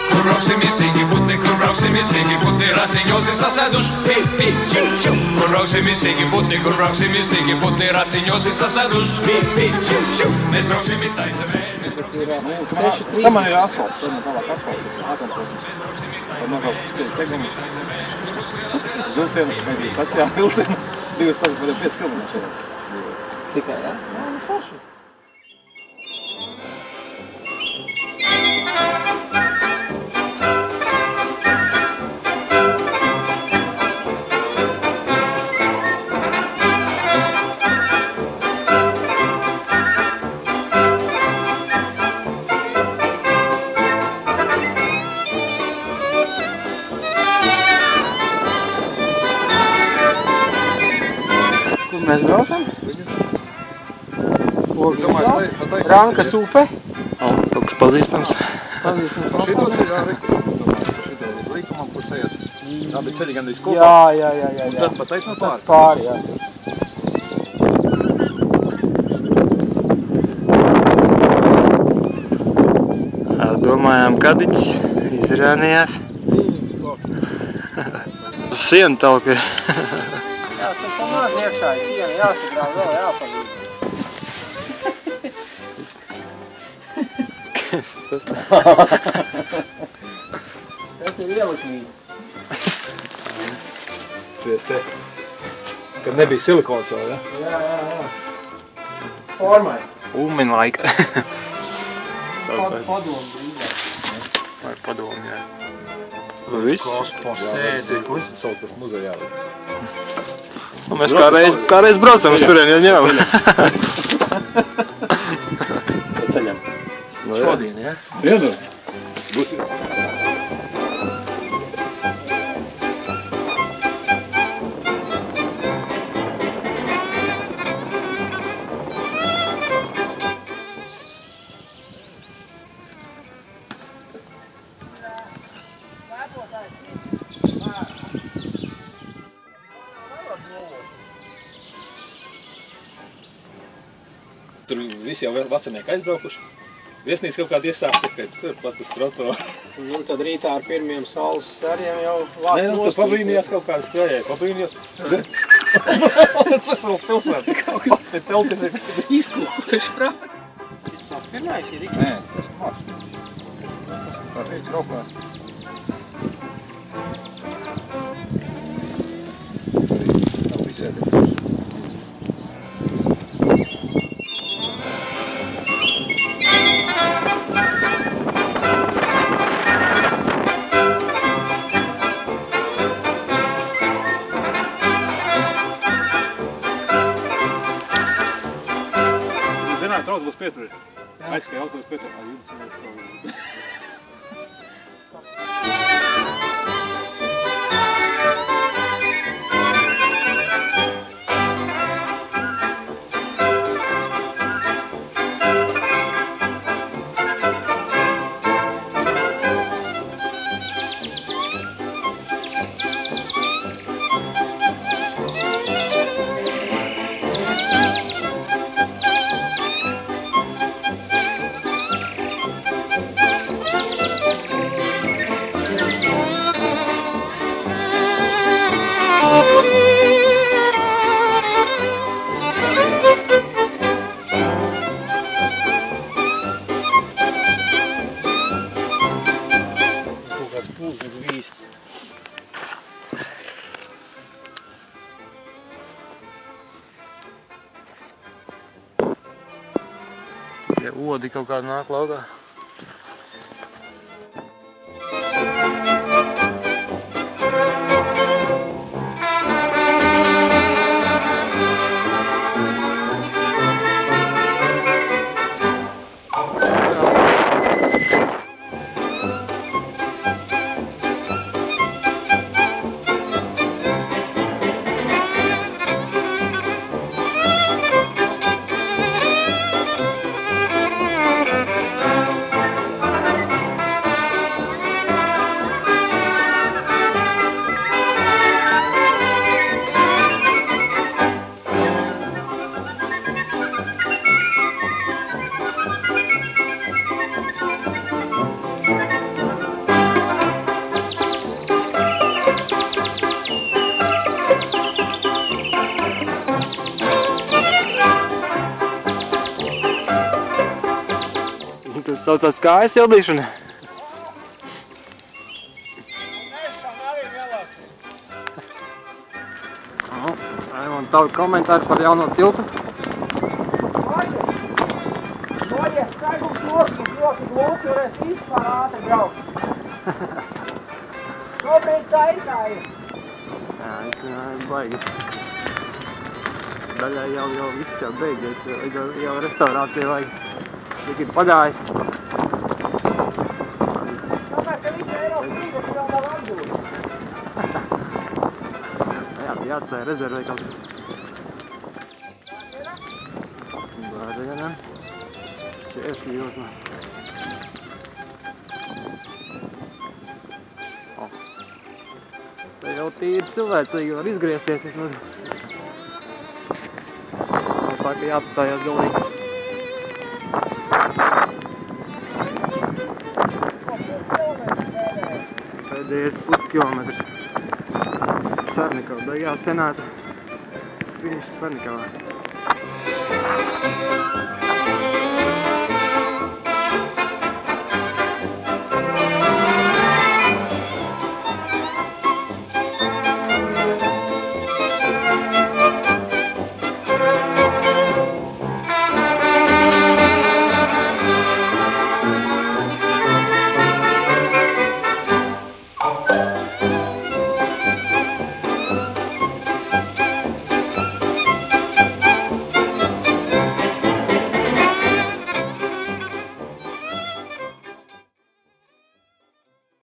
Kur brauksim izsīgi putni, ratiņos ir sasēduši, pip, pip, ču, ču. Kur brauksim izsīgi putni, ratiņos ir sasēduši, pip, pip, ču, ču. Mēs brauksim it aizemē, mēs brauksim it aizemē. Tam man ir asfalts, tam man tālāk asfalts. Tam man kaut kas tegumi. Vilcienu, nebija stacijā vilcienu, 2 stāvus, 5 km šeit. Tikai, jā? Jā, forši. Mēs braucam? Rankas upe. Kaut kas pazīstams. Pazīstams Šitos ir jāreku. Šitos uz līkumam, kur sajāt. Tā bija ceļi gandrīz kopā. Jā. Un tad pa taisno pāri. Pāri, jā. Domājām, kadiķis izrānījās. Sienu talka ir. Jā, tas tā maz iekšā ir siena, jāsagrāv vēl, jāpalīd. Kas tas tā? Tas ir ielikmīts. Šies te. Kad nebija silikons vēl, ja? Jā. Formai. Ulmin laika. Padomu brīdāk. Vai padomu, jā. Viss? Kosposēdi. Sauc pēc muzejā. Mēs kā reiz braucam uz turien, ja ņemam. Ceļam. Šodien, ja? Jā, nu. Būs Tur visi jau vasarnieki aizbraukuši. Viesnīca kaut kāda iesākta, ka tur pat uz trotuāru. Un tad rītā ar pirmiem saules stariem jau vāc Nē, tu pabrīnījās kaut kādas skrējēji, pabrīnījās. Tas vēl pilsēta. Kaut kas pēc telkas ir izkūkuši prāt. Tas pirmais ir rīkšs. Nē, tas mās. Kā teicu, raukā. Nav visēdi. Trauc būs pieturēt. Aizskāja autobus pieturēt. Jums ir trauc. Ja odi kaut kāda nāk laukā. Tas saucās kājas sildīšana. Un tavi komentāri par jauno tiltu? Noies segums ļoti glūsi, varēs vispār ātri braukt. Šobrīd tā ir. Jā, es baigi. Daļai jau viss jau beidzies, jau restaurācija vajag. Tik ir pagājis. Tāpēc, ka visi Eiropas līgas vēl nav atgūti. Jā, jāatstāja rezervē kaut kas. Bārienam. Tieši jūsmā. Te jau tīri cilvēcīgi var izgriezties vismaz. Tā ka jāatstājās galīgi. Pēdējais puskilometrs. Sarnikava beigās senāta. Finišs Sarnikavā.